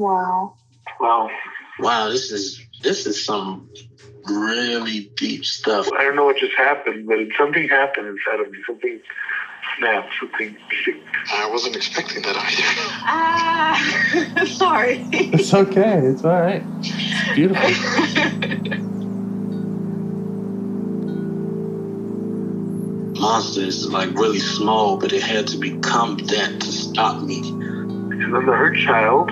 Wow. Wow, this is some really deep stuff. I don't know what just happened, but something happened inside of me. Something snapped, something sick. I wasn't expecting that either. Sorry. It's okay. It's all right. It's beautiful. Monster is like really small, but it had to become that to stop me. And then the hurt child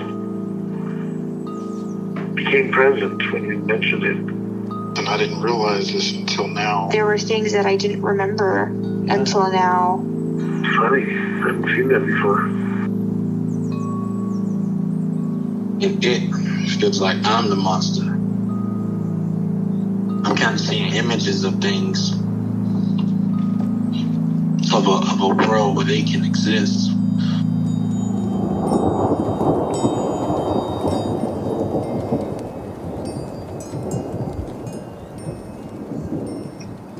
became present when you mentioned it. And I didn't realize this until now. There were things that I didn't remember until now. Funny, I haven't seen that before. It feels like I'm the monster. I'm kind of seeing images of things. Of a world where they can exist.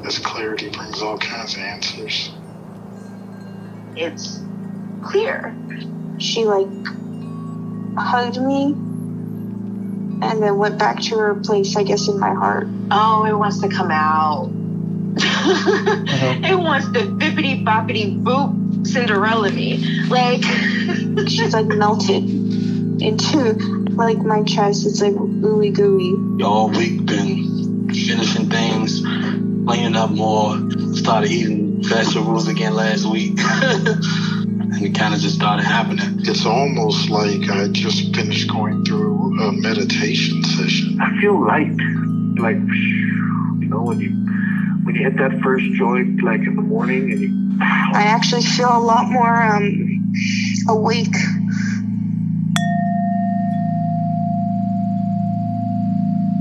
This clarity brings all kinds of answers. It's clear. She hugged me and then went back to her place, I guess, in my heart. Oh, it wants to come out. It wants to bippity boppity boop Cinderella me. She's melted into my chest. It's ooey gooey. All week been finishing things, cleaning up more, started eating vegetables again last week. And it kind of just started happening. It's almost like I just finished going through a meditation session. I feel light. When you hit that first joint, in the morning, and I actually feel a lot more awake.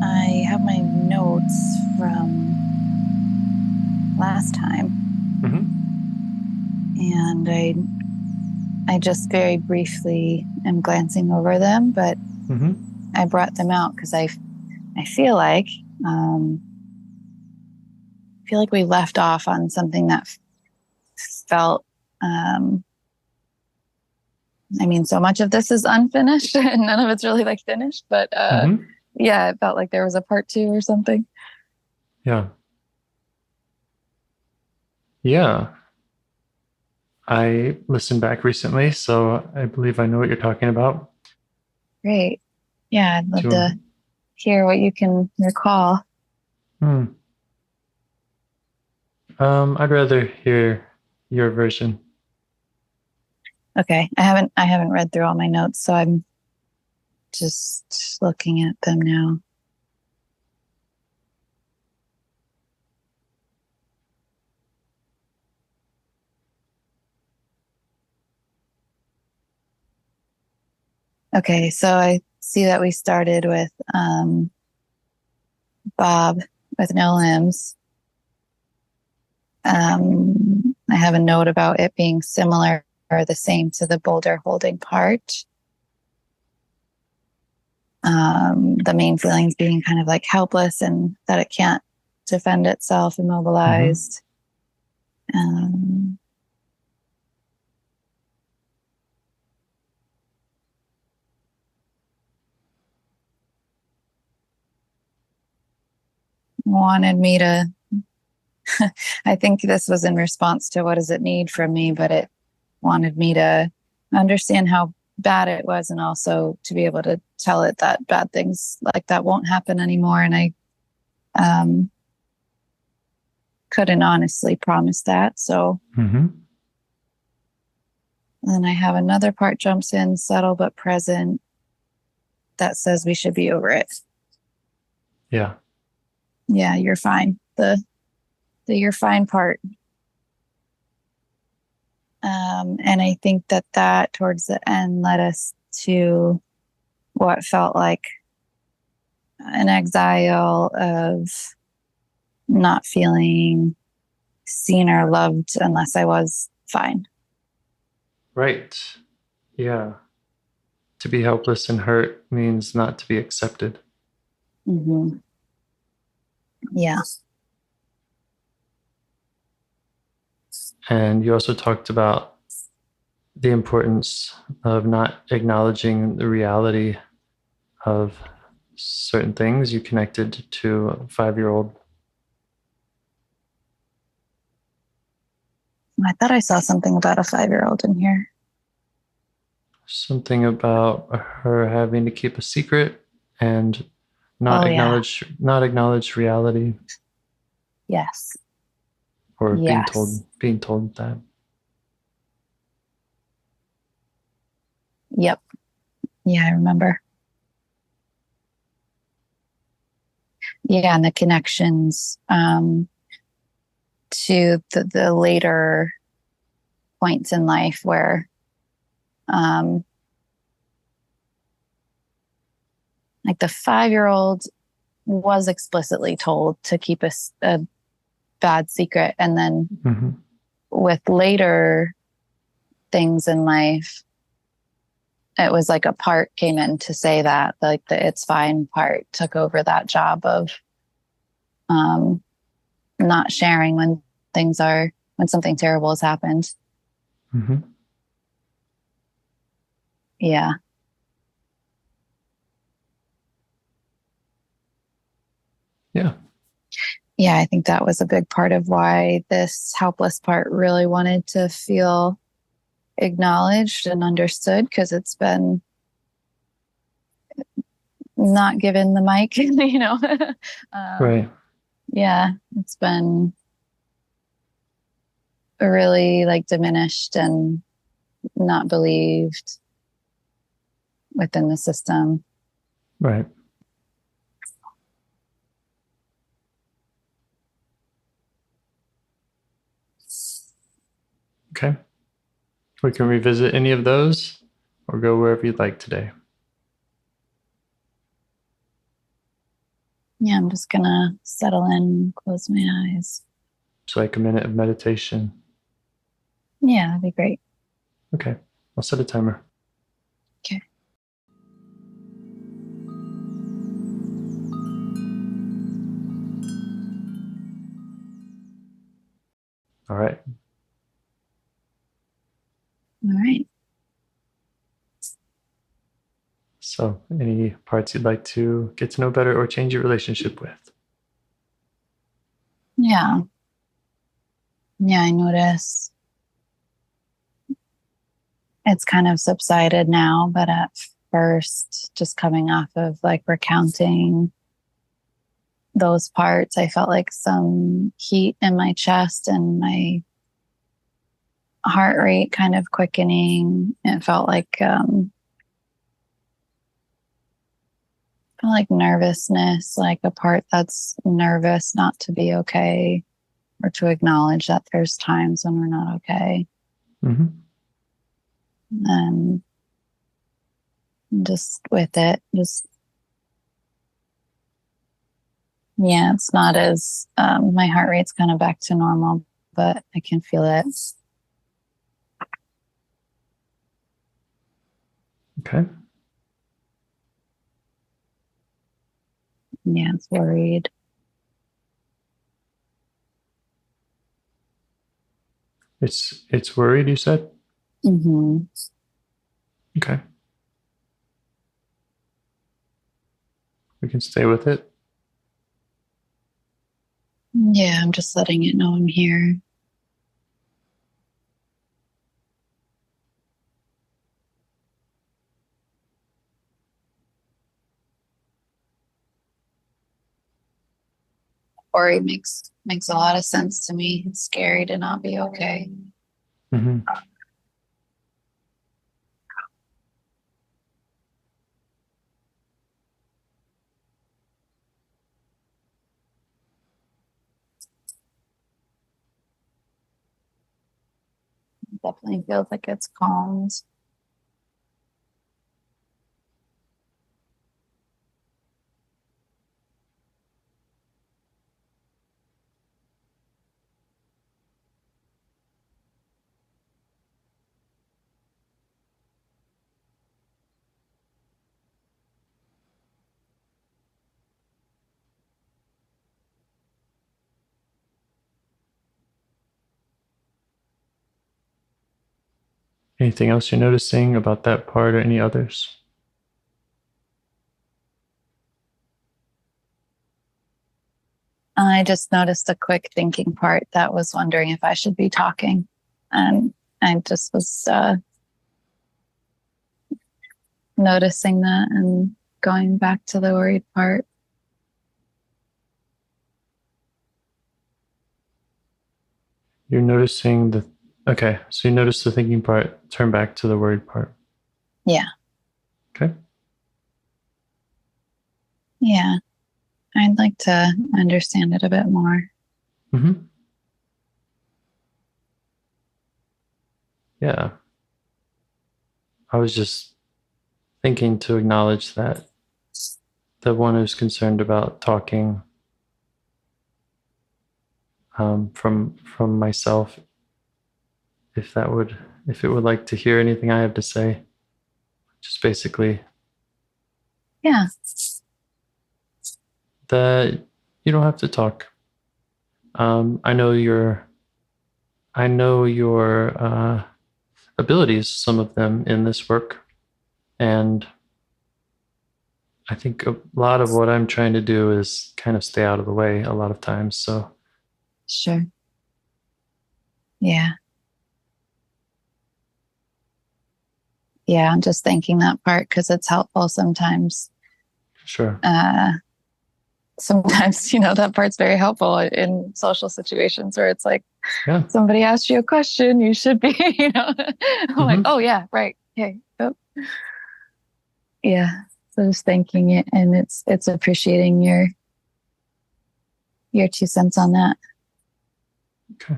I have my notes from last time. Mm-hmm. And I just very briefly am glancing over them, but I brought them out because I feel like we left off on something that felt, so much of this is unfinished and none of it's really finished, but yeah, it felt like there was a part 2 or something. Yeah. Yeah. I listened back recently, so I believe I know what you're talking about. Great. Yeah, I'd love to hear what you can recall. I'd rather hear your version. Okay. I haven't read through all my notes, so I'm just looking at them now. Okay, so I see that we started with Bob with no limbs. I have a note about it being similar or the same to the boulder holding part. The main feelings being kind of helpless and that it can't defend itself, immobilized. Wanted me to I think this was in response to what does it need from me, but it wanted me to understand how bad it was and also to be able to tell it that bad things like that won't happen anymore. And I couldn't honestly promise that. So then I have another part jumps in, subtle but present, that says we should be over it. Yeah. Yeah, you're fine. The you're fine part. And I think that towards the end led us to what felt like an exile of not feeling seen or loved unless I was fine. Right. Yeah. To be helpless and hurt means not to be accepted. Yeah. And you also talked about the importance of not acknowledging the reality of certain things. You connected to a 5-year-old. I thought I saw something about a 5-year-old in here. Something about her having to keep a secret and not acknowledge reality. Yes. Or Yes. being told that. Yep. Yeah, I remember. Yeah, and the connections to the later points in life where like the 5-year-old was explicitly told to keep a bad secret, and then with later things in life, it was like a part came in to say that, like the it's fine part took over that job of not sharing when something terrible has happened. Yeah. Yeah. Yeah, I think that was a big part of why this helpless part really wanted to feel acknowledged and understood, because it's been not given the mic, Right. Yeah, it's been really like diminished and not believed within the system. Right. Okay. We can revisit any of those or go wherever you'd like today. Yeah, I'm just gonna settle in, close my eyes. It's like a minute of meditation. Yeah, that'd be great. Okay. I'll set a timer. Okay. All right. All right. So, any parts you'd like to get to know better or change your relationship with? Yeah. Yeah, I notice it's kind of subsided now, but at first, just coming off of like recounting those parts, I felt like some heat in my chest and my heart rate kind of quickening. It felt like nervousness, like a part that's nervous not to be okay, or to acknowledge that there's times when we're not okay. And just with it, yeah, it's not as, my heart rate's kind of back to normal, but I can feel it. Okay. Yeah, it's worried. It's worried, you said? Mm-hmm. Okay. We can stay with it. Yeah, I'm just letting it know I'm here. Worry makes a lot of sense to me. It's scary to not be okay. It definitely feels like it's calmed. Anything else you're noticing about that part or any others? I just noticed a quick thinking part that was wondering if I should be talking. And I just was noticing that and going back to the worried part. You're noticing okay, so you notice the thinking part, turn back to the worried part. Yeah. Okay. Yeah. I'd like to understand it a bit more. Mm-hmm. Yeah. I was just thinking to acknowledge that the one who's concerned about talking from myself, if it would like to hear anything I have to say, just basically Yeah. that you don't have to talk. I know your abilities, some of them in this work, and I think a lot of what I'm trying to do is kind of stay out of the way a lot of times. So Sure. Yeah. Yeah, I'm just thinking that part because it's helpful sometimes. sure. Sometimes, that part's very helpful in social situations where it's like, Yeah. somebody asked you a question, you should be, I'm like, oh yeah, right. Okay. Oh. Yeah. So just thanking it, and it's appreciating your 2 cents on that. Okay.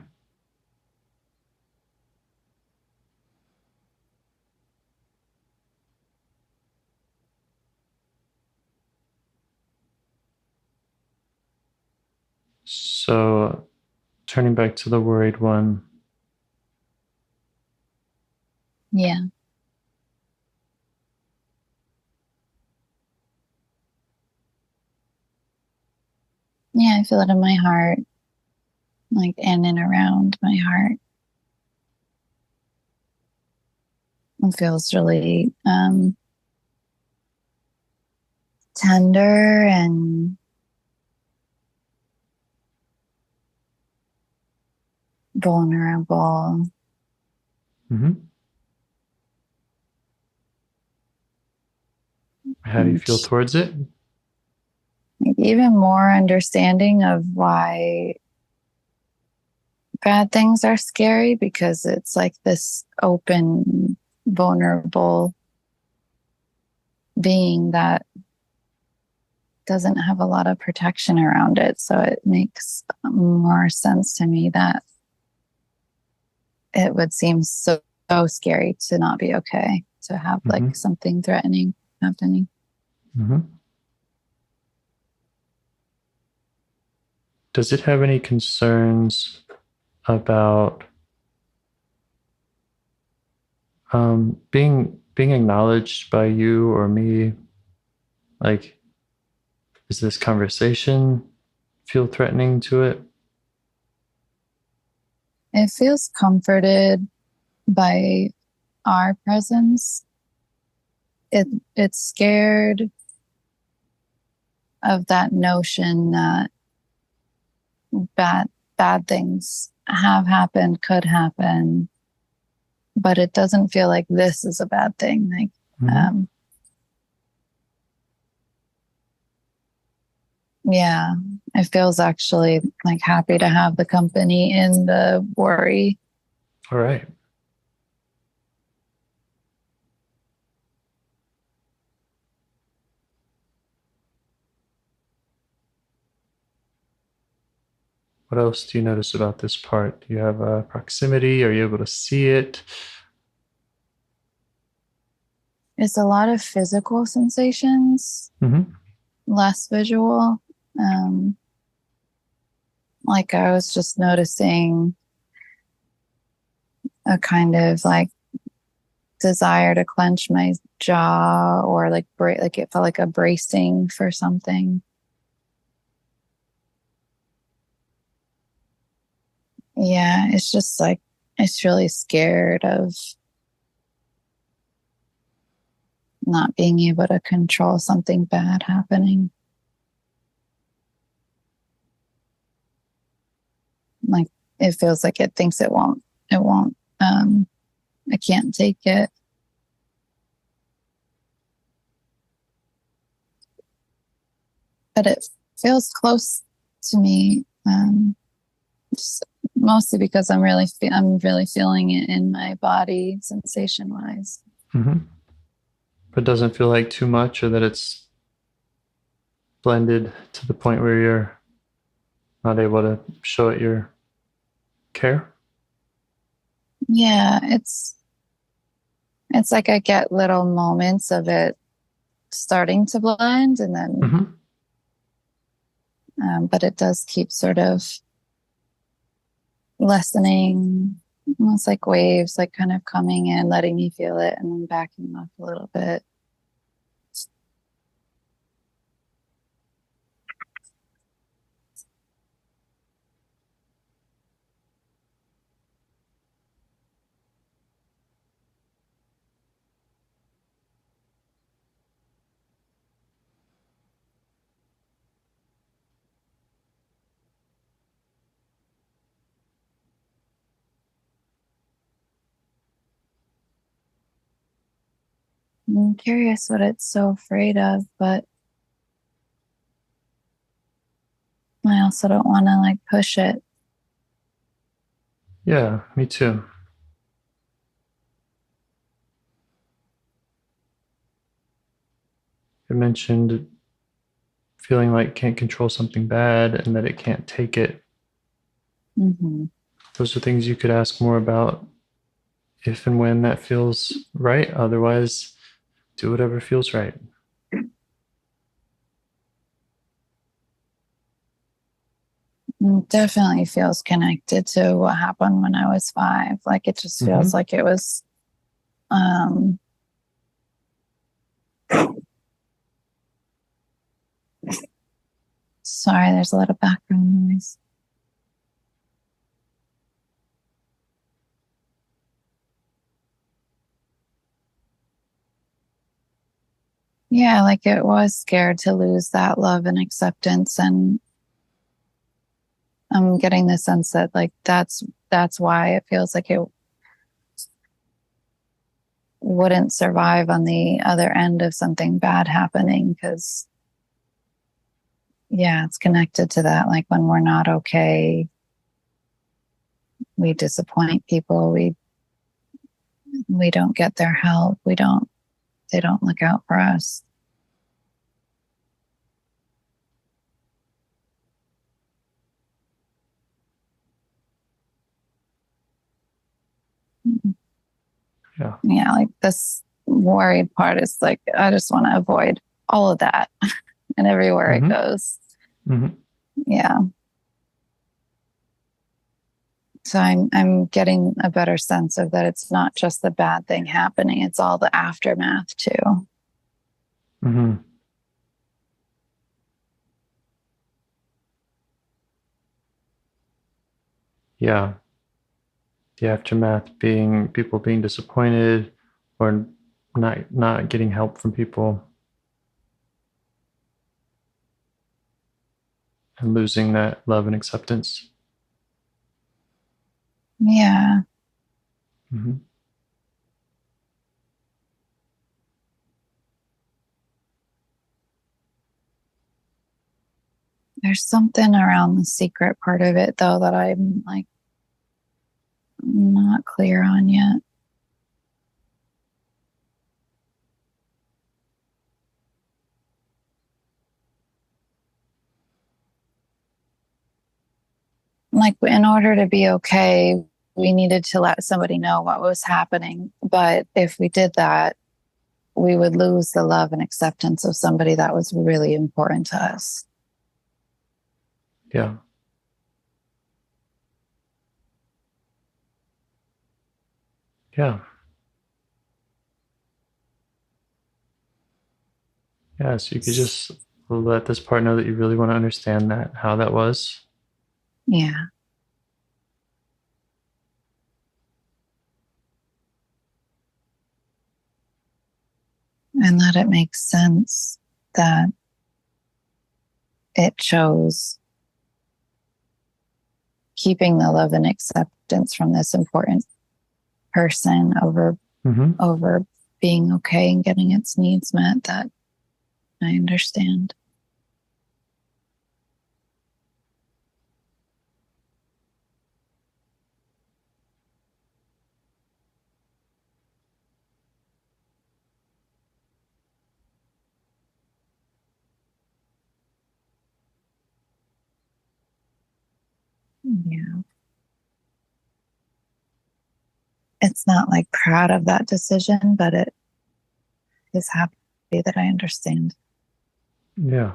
So turning back to the worried one. Yeah. Yeah, I feel it in my heart, like in and around my heart. It feels really tender and vulnerable. Mm-hmm. How do you feel towards it? Even more understanding of why bad things are scary, because it's like this open, vulnerable being that doesn't have a lot of protection around it. So it makes more sense to me that it would seem so scary to not be okay, to have like something threatening happening. Mm-hmm. Does it have any concerns about being acknowledged by you or me? Like, does this conversation feel threatening to it? It feels comforted by our presence. It's scared of that notion that bad things have happened, could happen, but it doesn't feel like this is a bad thing. Like, yeah, it feels actually like happy to have the company in the worry. All right. What else do you notice about this part? Do you have a proximity? Are you able to see it? It's a lot of physical sensations, less visual. Like I was just noticing a kind of like desire to clench my jaw, or like like it felt like a bracing for something. Yeah, it's just like it's really scared of not being able to control something bad happening. it feels like it thinks it won't, I can't take it. But it feels close to me, just mostly because I'm really feeling it in my body, sensation wise. Mm-hmm. But it doesn't feel like too much, or that it's blended to the point where you're not able to show it your care. Yeah, it's like I get little moments of it starting to blend, and then, but it does keep sort of lessening, almost like waves, like kind of coming in, letting me feel it, and then backing off a little bit. I'm curious what it's so afraid of, but I also don't want to like push it. Yeah, me too. It mentioned feeling like it can't control something bad and that it can't take it. Mm-hmm. Those are things you could ask more about if and when that feels right. Otherwise, do whatever feels right. It definitely feels connected to what happened when I was 5. Like it just feels like it was sorry, there's a lot of background noise. Yeah, like it was scared to lose that love and acceptance, and I'm getting the sense that like that's why it feels like it wouldn't survive on the other end of something bad happening, because yeah, it's connected to that. Like when we're not okay, we disappoint people, we don't get their help, they don't look out for us. Yeah, like this worried part is like I just want to avoid all of that and everywhere it goes. Yeah. So I'm getting a better sense of that it's not just the bad thing happening, it's all the aftermath too. Yeah. The aftermath being people being disappointed or not getting help from people and losing that love and acceptance. Yeah. There's something around the secret part of it though that I'm like not clear on yet. Like in order to be okay, we needed to let somebody know what was happening. But if we did that, we would lose the love and acceptance of somebody that was really important to us. Yeah. Yeah. Yeah. So you could just let this part know that you really want to understand that, how that was. Yeah. And that it makes sense that it chose keeping the love and acceptance from this important person over being okay and getting its needs met, that I understand. Yeah. It's not like proud of that decision, but it is happy that I understand. Yeah.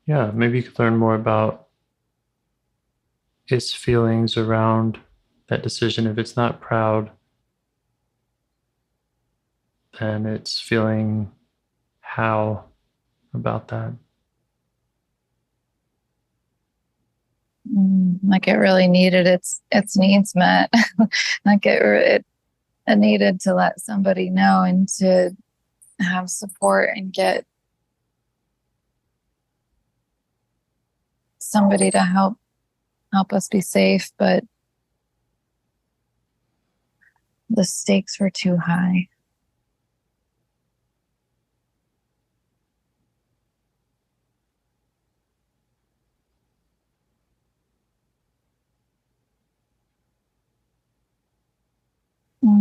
Yeah, maybe you could learn more about its feelings around that decision. If it's not proud, then it's feeling how about that? Like it really needed its needs met. Like it needed to let somebody know and to have support and get somebody to help us be safe, but the stakes were too high.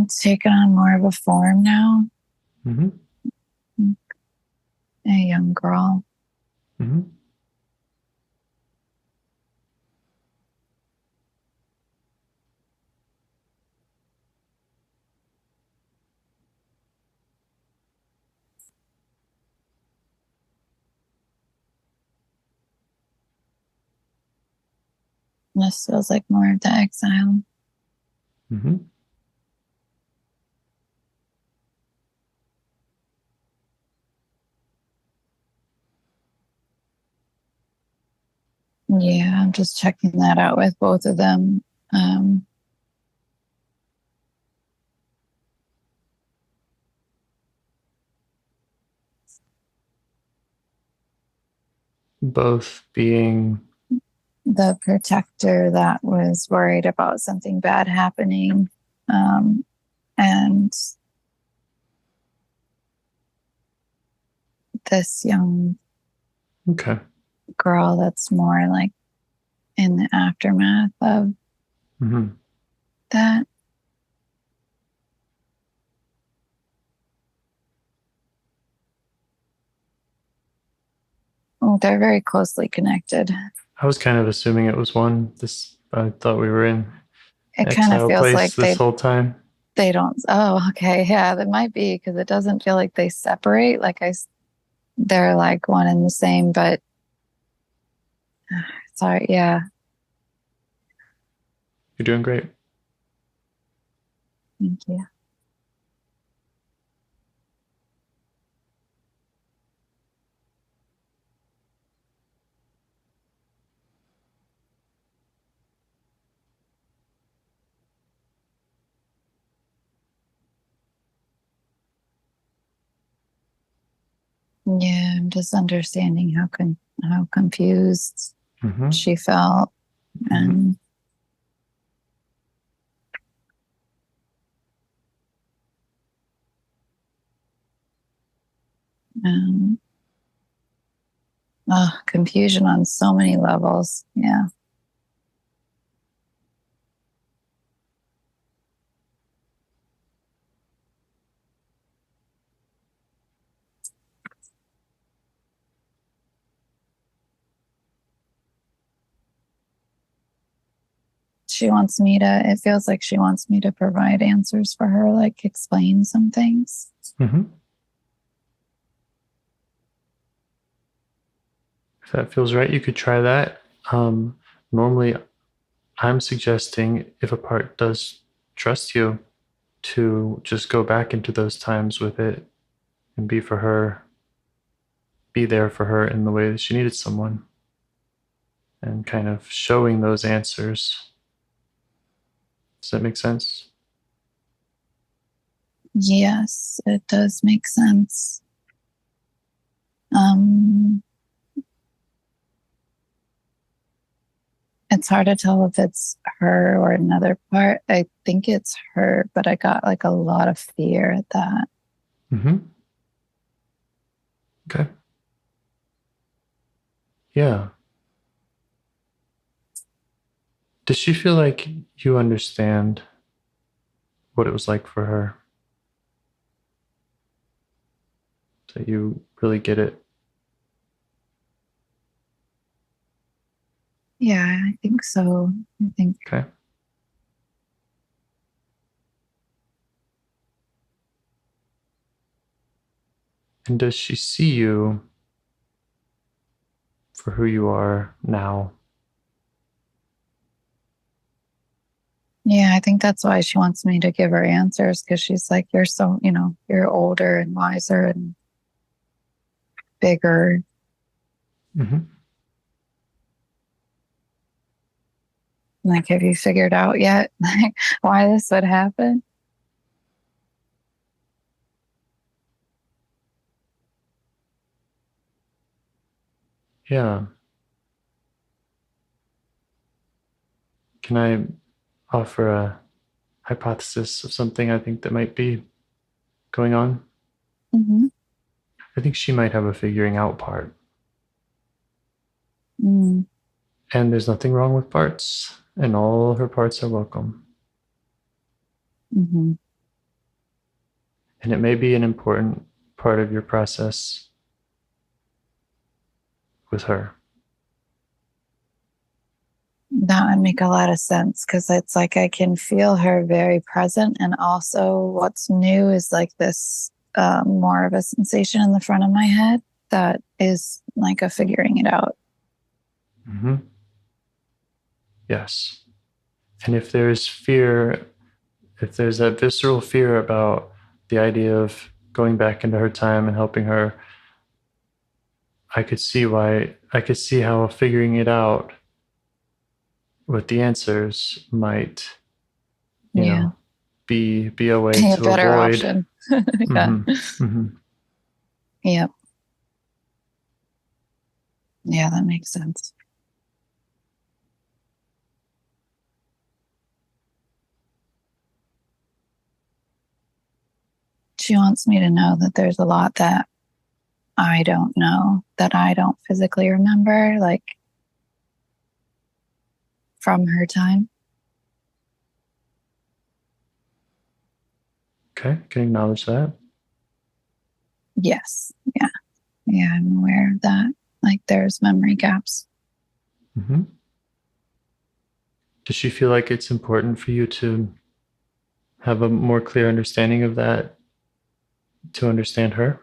It's taken on more of a form now. Mm-hmm. A young girl. Mm-hmm. This feels like more of the exile. Mm-hmm. Yeah, I'm just checking that out with both of them. Both being The protector that was worried about something bad happening, and this young girl that's more like in the aftermath of that. Oh, they're very closely connected. I was kind of assuming it was one. I thought we were in It kind of feels like this whole time. They don't. Oh, okay. Yeah, that might be because it doesn't feel like they separate. They're like one and the same, but sorry. Yeah. You're doing great. Thank you. Yeah, I'm just understanding how confused she felt, and confusion on so many levels. Yeah. It feels like she wants me to provide answers for her, like explain some things. If that feels right, you could try that. Normally, I'm suggesting if a part does trust you, to just go back into those times with it and be there for her in the way that she needed someone, and kind of showing those answers. Does that make sense? Yes, it does make sense. It's hard to tell if it's her or another part. I think it's her, but I got like a lot of fear at that. Mm-hmm. Okay. Yeah. Does she feel like you understand what it was like for her? That you really get it? Yeah, I think so. I think. Okay. And does she see you for who you are now? Yeah, I think that's why she wants me to give her answers, because she's like, you're so, you're older and wiser and bigger. Mm-hmm. Like, have you figured out yet like why this would happen? Yeah. Can I offer a hypothesis of something I think that might be going on? Mm-hmm. I think she might have a figuring out part. Mm. And there's nothing wrong with parts, and all her parts are welcome. Mm-hmm. And it may be an important part of your process with her. That would make a lot of sense, because it's like I can feel her very present. And also, what's new is like this more of a sensation in the front of my head that is like a figuring it out. Mm-hmm. Yes. And if there's fear, if there's that visceral fear about the idea of going back into her time and helping her, I could see how figuring it out with the answers might, be a way A to better avoid. option. Yeah. Mm-hmm. Mm-hmm. Yep. Yeah, that makes sense. She wants me to know that there's a lot that I don't know, that I don't physically remember, like from her time. Okay, can acknowledge that. Yes. Yeah. Yeah, I'm aware of that. Like there's memory gaps. Mm-hmm. Does she feel like it's important for you to have a more clear understanding of that to understand her?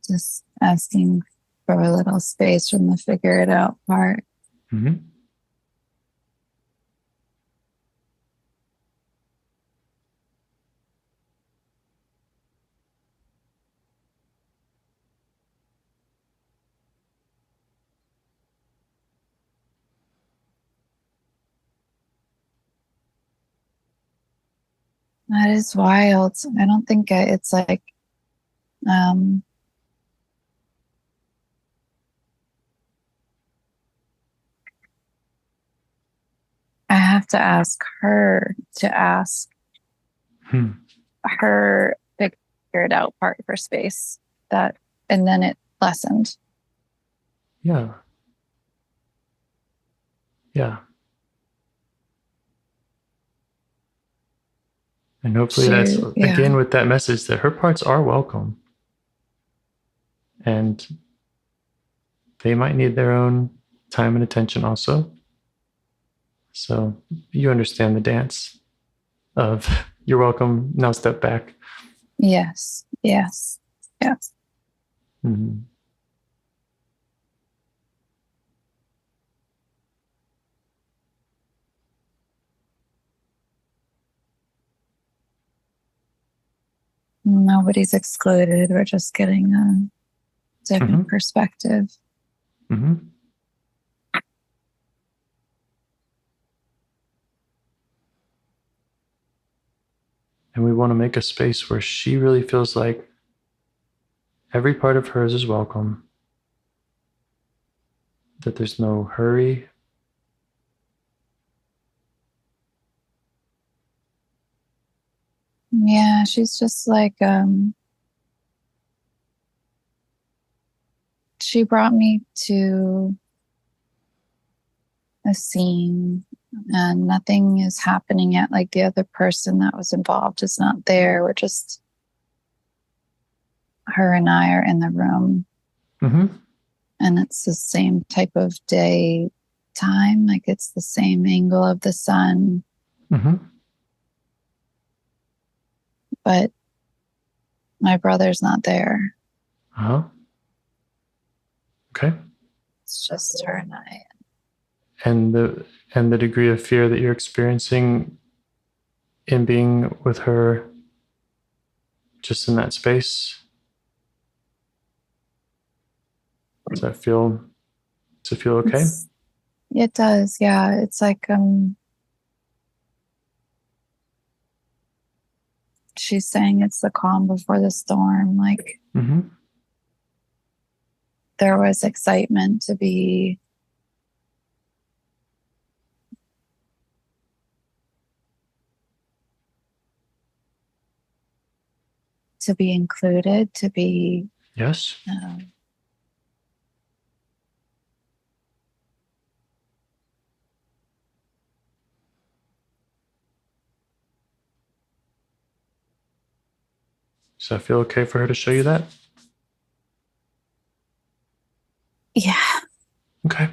Just asking for a little space from the figure it out part. Mm-hmm. That is wild. I don't think it's like, um, I have to ask her to ask her figure it out part for space, that, and then it lessened. Yeah. Yeah. And hopefully that's, again, with that message that her parts are welcome. And they might need their own time and attention also. So you understand the dance of you're welcome, now step back. Yes. Yes. Yes. Mm-hmm. Nobody's excluded. We're just getting a different perspective. Mm-hmm. And we want to make a space where she really feels like every part of hers is welcome, that there's no hurry. Yeah, she's just like, she brought me to a scene and nothing is happening yet. Like the other person that was involved is not there. We're just, her and I are in the room. Mm-hmm. And it's the same type of day time. Like it's the same angle of the sun. Mm-hmm. But my brother's not there. Uh-huh. Okay. It's just her and I. And the degree of fear that you're experiencing in being with her just in that space, does it feel okay? It does, yeah. It's like she's saying it's the calm before the storm. Like Mm-hmm. there was excitement to be included, to be Yes. Does that feel okay for her to show you that? yeah. Okay.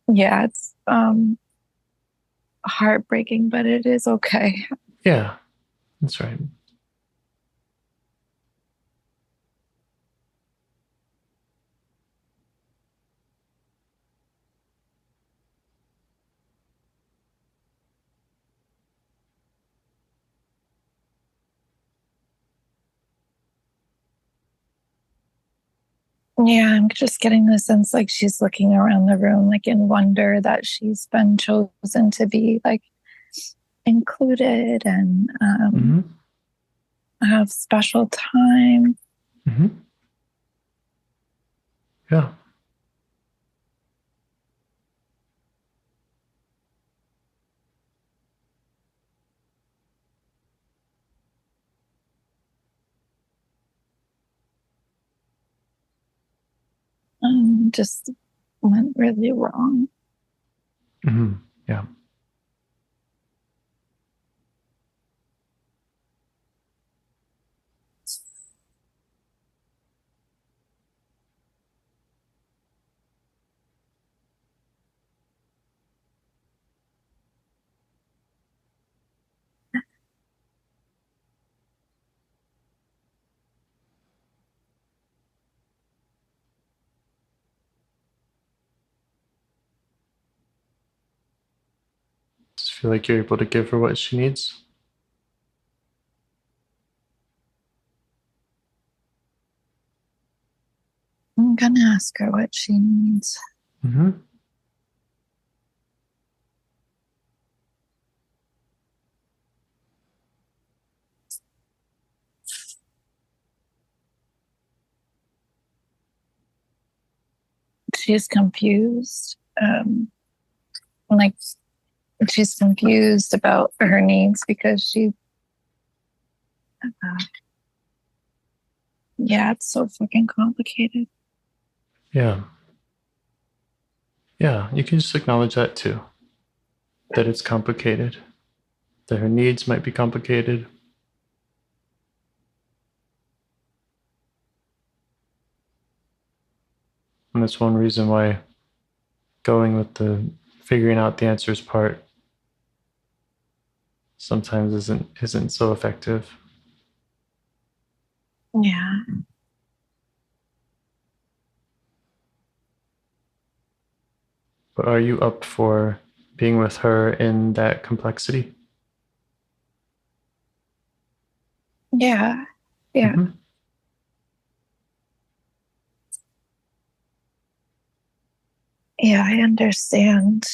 Yeah, it's heartbreaking, but it is okay. Yeah, that's right. Yeah, I'm just getting the sense like she's looking around the room, like in wonder that she's been chosen to be like included and Mm-hmm. have special time. Mm-hmm. Yeah. Just went really wrong. Mm-hmm. Yeah. Just feel like you're able to give her what she needs. I'm gonna ask her what she needs. Mm-hmm. She's confused. Like she's confused about her needs because yeah, it's so fucking complicated. Yeah. Yeah, you can just acknowledge that too. That it's complicated. That her needs might be complicated. And that's one reason why going with the figuring out the answers part sometimes isn't so effective. Yeah. But are you up for being with her in that complexity? Yeah. Yeah. Mm-hmm. Yeah, I understand.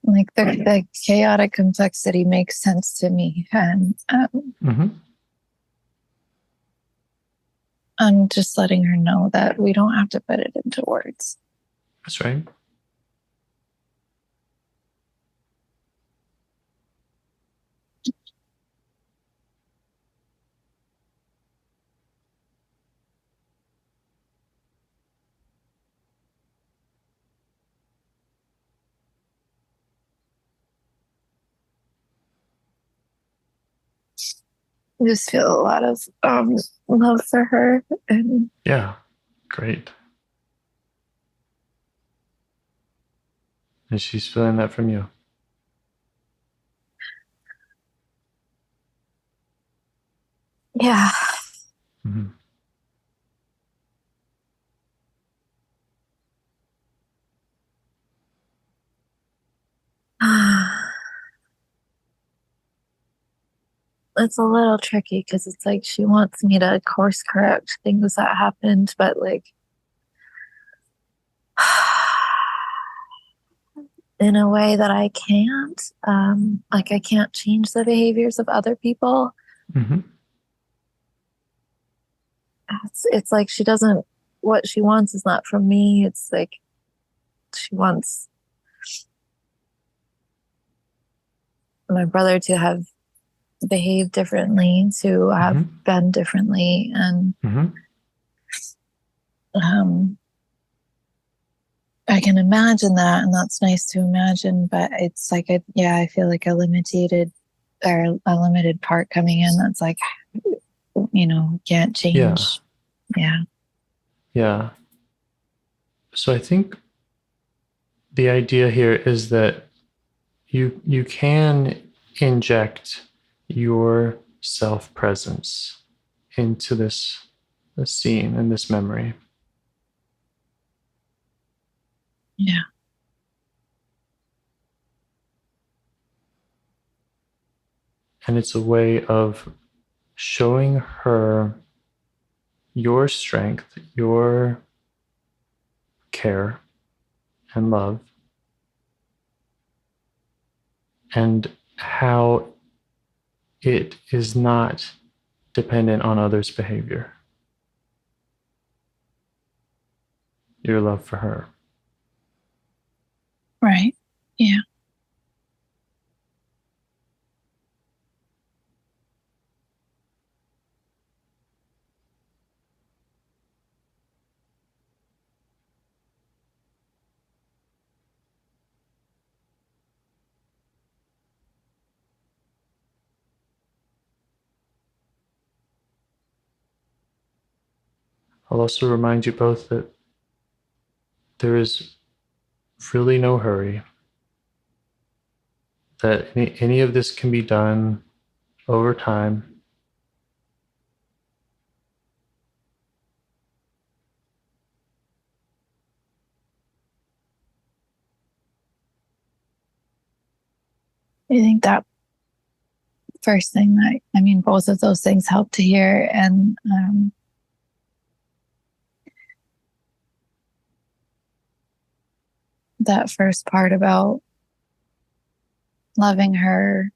Like the chaotic complexity makes sense to me. And I'm just letting her know that we don't have to put it into words. That's right. I just feel a lot of love for her. And Yeah, great. And she's feeling that from you. yeah. Mm-hmm. It's a little tricky because it's like she wants me to course correct things that happened, but like in a way that I can't. Like I can't change the behaviors of other people. Mm-hmm. It's like she doesn't. What she wants is not from me. It's like she wants my brother to have behaved differently, to have been differently, and I can imagine that, and that's nice to imagine. But it's like, I feel like a limited part coming in. That's like, can't change. Yeah. So I think the idea here is that you can inject your self-presence into this scene and this memory. Yeah. And it's a way of showing her your strength, your care and love, and how it is not dependent on others' behavior. Your love for her. Right. Yeah. I'll also remind you both that there is really no hurry, that any of this can be done over time. I think that first thing both of those things help to hear. And that first part about loving her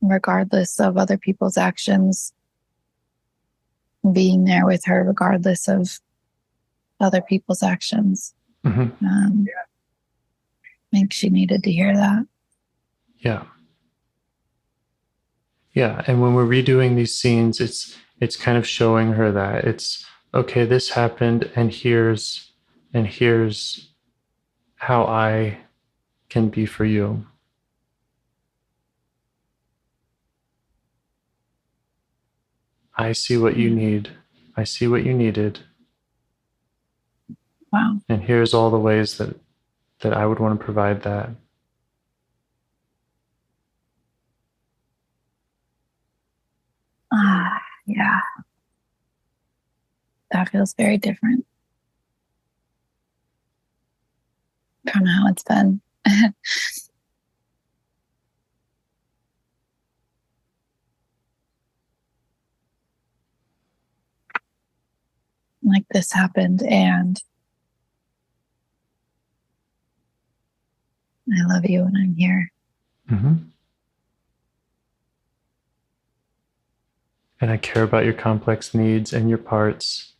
regardless of other people's actions, being there with her regardless of other people's actions. I think she needed to hear that. Yeah, and when we're redoing these scenes, it's kind of showing her that it's okay, this happened, and here's how I can be for you. I see what you need. I see what you needed. Wow. And here's all the ways that I would want to provide that. Yeah. That feels very different from how it's been. Like this happened, and I love you and I'm here. Mm-hmm. And I care about your complex needs and your parts.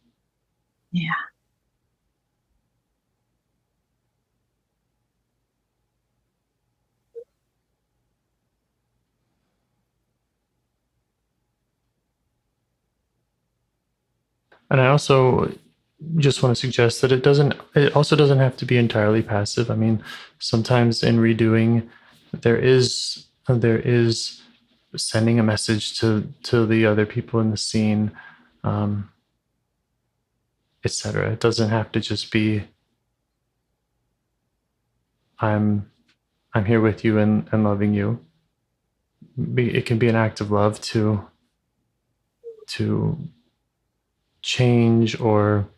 Yeah. And I also just want to suggest that it also doesn't have to be entirely passive. I mean, sometimes in redoing, there is sending a message to the other people in the scene, etc. It doesn't have to just be I'm here with you and loving you. It can be an act of love to change or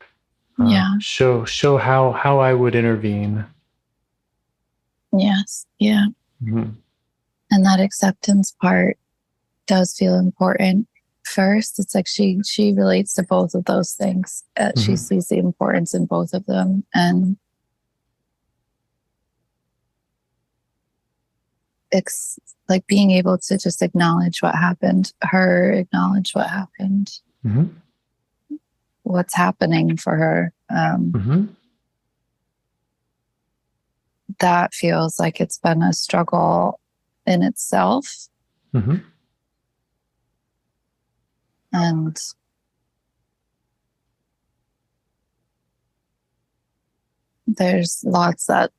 show how I would intervene. Yes. Yeah. Mm-hmm. And that acceptance part does feel important. First, it's like she relates to both of those things. She sees the importance in both of them, and it's like being able to just acknowledge what happened, acknowledge what happened, what's happening for her. That feels like it's been a struggle in itself. And there's lots that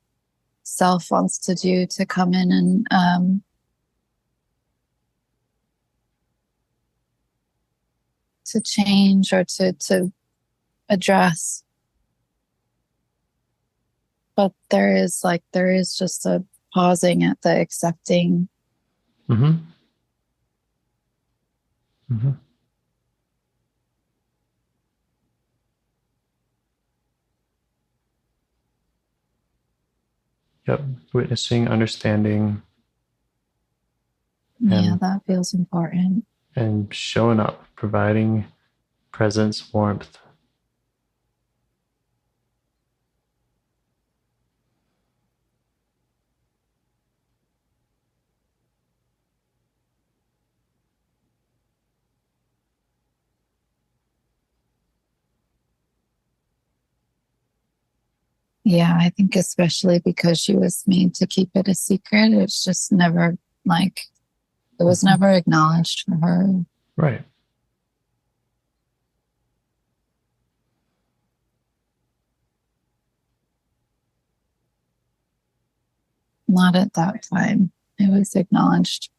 self wants to do to come in and to change or to address. But there is just a pausing at the accepting. Yep. Witnessing, understanding. Yeah, that feels important. And showing up, providing presence, warmth. Yeah, I think especially because she was made to keep it a secret, it's just never it was never acknowledged for her. Right. Not at that time. It was acknowledged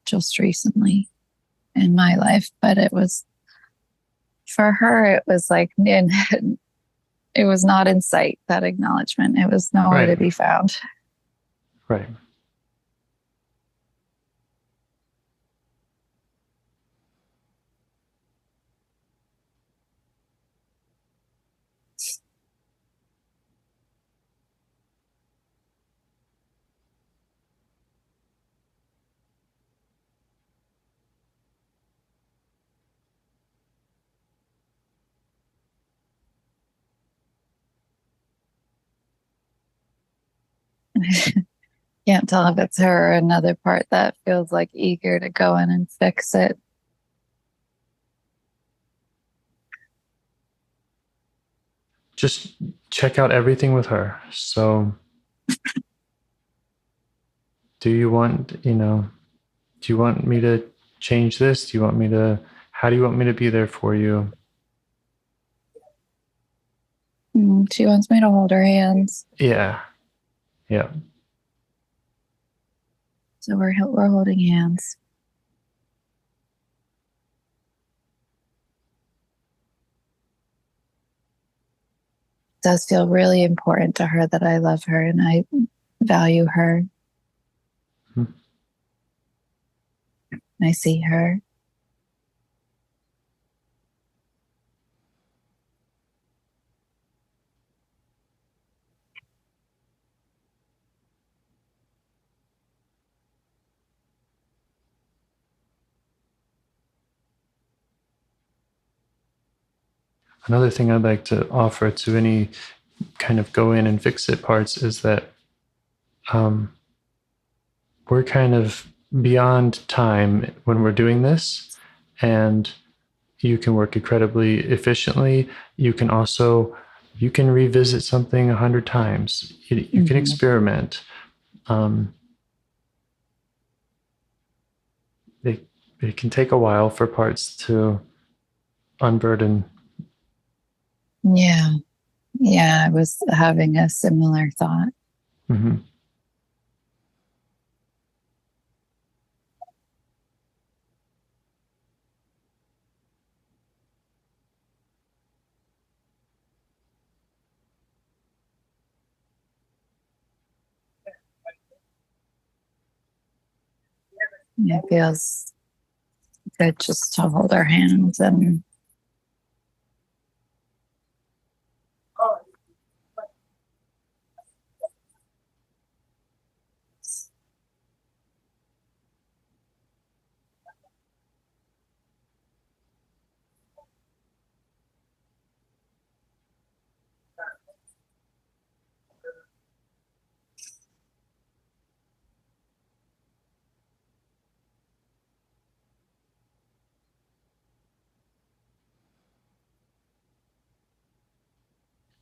just recently in my life, but it was for her. It was like it was not in sight. That acknowledgement. It was nowhere to be found. Right. Can't tell if it's her or another part that feels like eager to go in and fix it. Just check out everything with her. So do you want me to change this? How do you want me to be there for you? She wants me to hold her hands. Yeah. Yeah. So we're holding hands. It does feel really important to her that I love her and I value her. I see her. Another thing I'd like to offer to any kind of go in and fix it parts is that we're kind of beyond time when we're doing this, and you can work incredibly efficiently. You can revisit something 100 times. You can experiment. It can take a while for parts to unburden. Yeah. I was having a similar thought. Mm-hmm. It feels good just to hold our hands and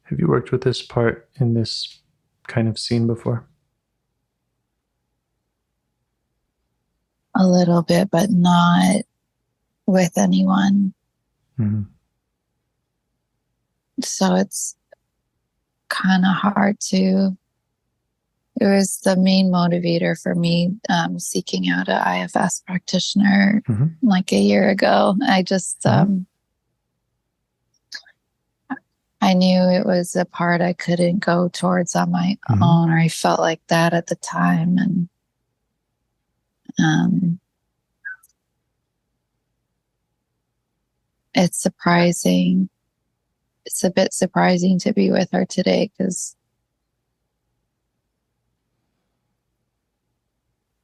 Have you worked with this part in this kind of scene before? a little bit, but not with anyone. Mm-hmm. So it's kind of hard to. It was the main motivator for me seeking out an IFS practitioner like a year ago. I just, I knew it was a part I couldn't go towards on my own, or I felt like that at the time. And it's surprising. It's a bit surprising to be with her today because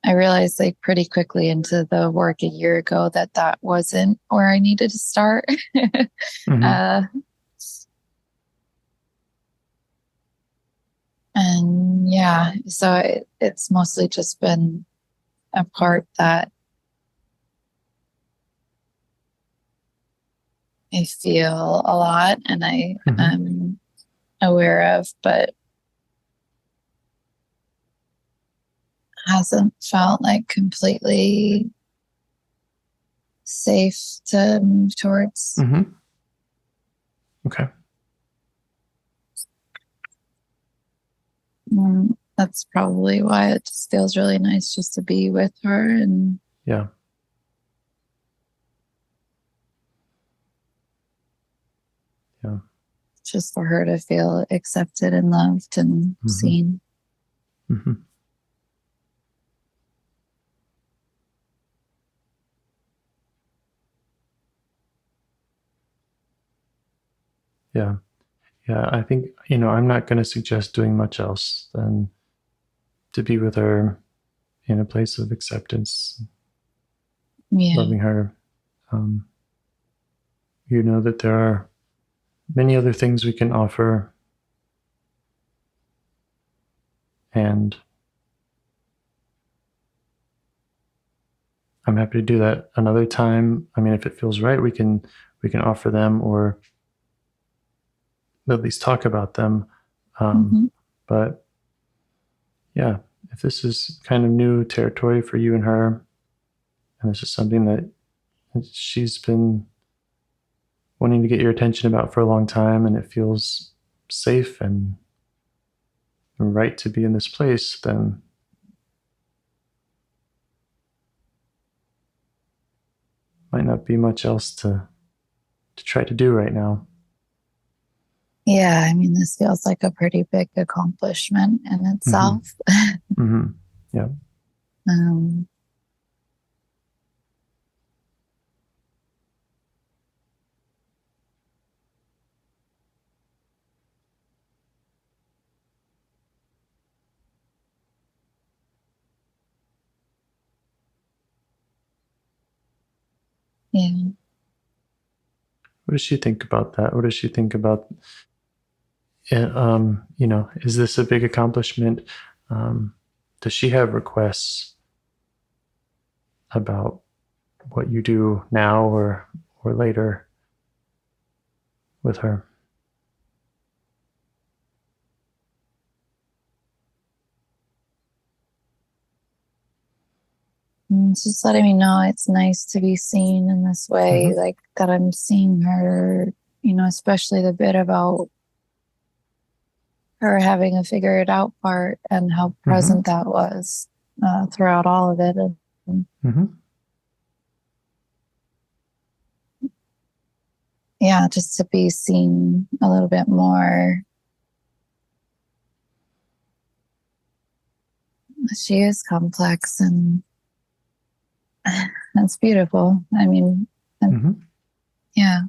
I realized like pretty quickly into the work a year ago that wasn't where I needed to start. And yeah, so it's mostly just been a part that I feel a lot and I am aware of, but hasn't felt like completely safe to move towards. Okay. That's probably why it just feels really nice just to be with her. And yeah. Just for her to feel accepted and loved and seen. Yeah. I think, I'm not going to suggest doing much else than to be with her in a place of acceptance, loving her. You know that there are many other things we can offer, and I'm happy to do that another time. I mean, if it feels right, we can offer them or at least talk about them. But yeah, if this is kind of new territory for you and her, and this is something that she's been wanting to get your attention about for a long time, and it feels safe and right to be in this place, then might not be much else to try to do right now. Yeah, I mean, this feels like a pretty big accomplishment in itself. Yeah. Yeah. What does she think about that? What does she think about, is this a big accomplishment? does she have requests about what you do now or later with her? She's letting me know it's nice to be seen in this way, like that I'm seeing her, especially the bit about her having a figure it out part and how present that was throughout all of it. Yeah, just to be seen a little bit more. She is complex and that's beautiful. I mean, yeah.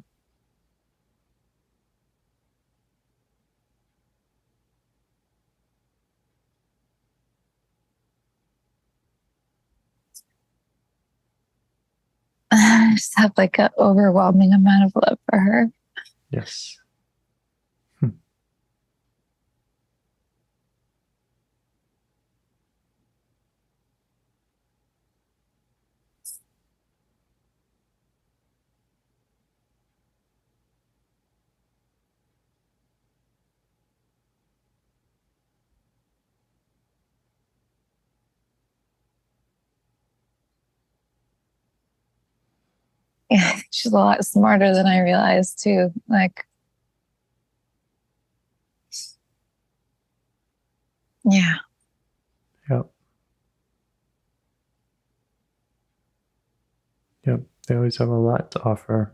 I just have like an overwhelming amount of love for her. Yes. Yeah, she's a lot smarter than I realized too. Like, yeah. Yep. Yep. They always have a lot to offer.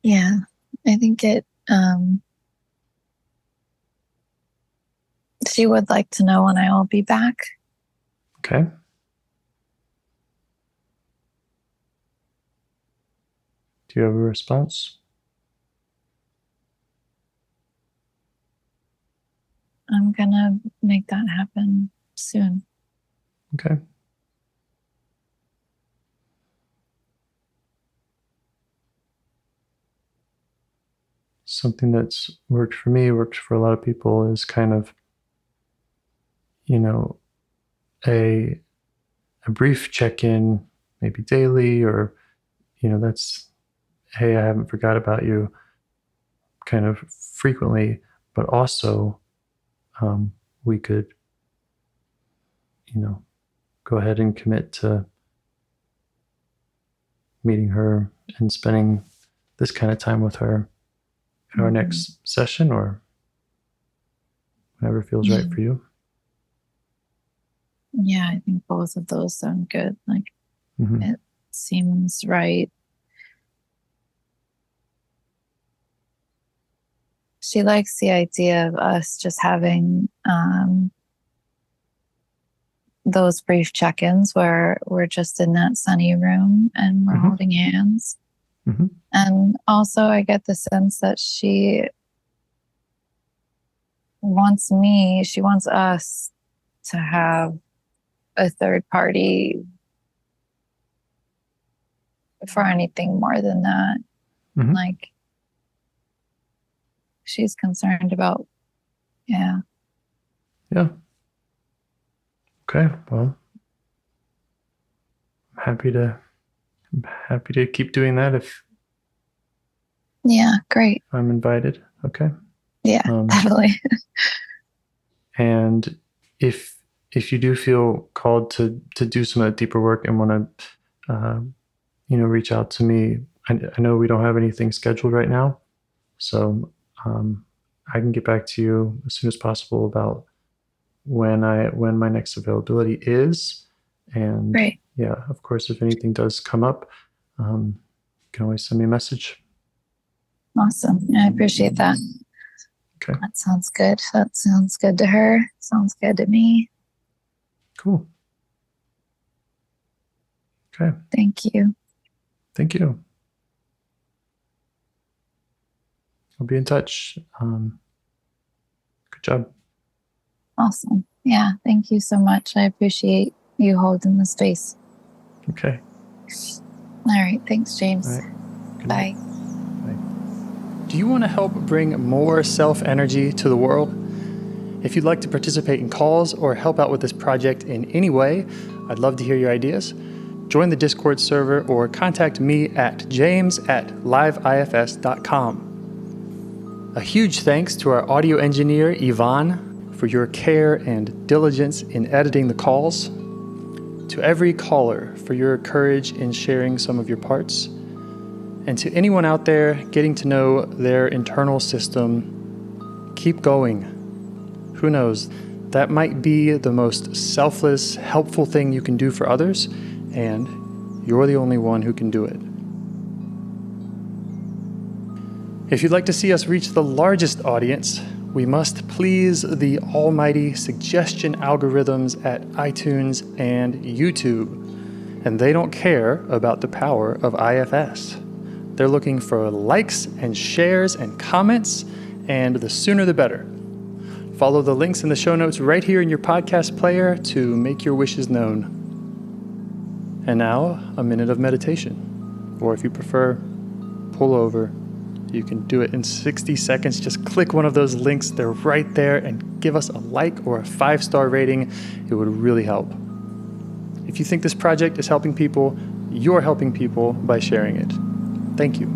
Yeah. I think she would like to know when I will be back. Okay. Do you have a response? I'm gonna make that happen soon. Okay. Something that's worked for me, worked for a lot of people, is kind of, a brief check-in, maybe daily, or, that's, hey, I haven't forgot about you, kind of frequently, but also we could, go ahead and commit to meeting her and spending this kind of time with her in our next session or whenever feels right for you. Yeah, I think both of those sound good. Like, it seems right. She likes the idea of us just having those brief check-ins where we're just in that sunny room and we're holding hands. And also I get the sense that she wants us to have a third party for anything more than that. Like, she's concerned about, yeah. Okay, well, I'm happy to keep doing that if Great. I'm invited. Okay. Definitely. And if you do feel called to do some of that deeper work and want to reach out to me, I know we don't have anything scheduled right now, so I can get back to you as soon as possible about when my next availability is. And Great. yeah, of course, if anything does come up, you can always send me a message. Awesome. I appreciate that. Okay. That sounds good. That sounds good to her. Sounds good to me. Cool. Okay. Thank you. Thank you. I'll be in touch. Good job. Awesome. Yeah. Thank you so much. I appreciate you holding the space. Okay. All right. Thanks, James. All right. Good night. Bye. Do you want to help bring more self-energy to the world? If you'd like to participate in calls or help out with this project in any way, I'd love to hear your ideas. Join the Discord server or contact me at james@liveifs.com. A huge thanks to our audio engineer, Yvonne, for your care and diligence in editing the calls. To every caller for your courage in sharing some of your parts. And to anyone out there getting to know their internal system, keep going. Who knows? That might be the most selfless, helpful thing you can do for others, and you're the only one who can do it. If you'd like to see us reach the largest audience, we must please the almighty suggestion algorithms at iTunes and YouTube. And they don't care about the power of IFS. They're looking for likes and shares and comments, and the sooner the better. Follow the links in the show notes right here in your podcast player to make your wishes known. And now, a minute of meditation. Or if you prefer, pull over. You can do it in 60 seconds. Just click one of those links. They're right there, and give us a like or a 5-star rating. It would really help. If you think this project is helping people, you're helping people by sharing it. Thank you.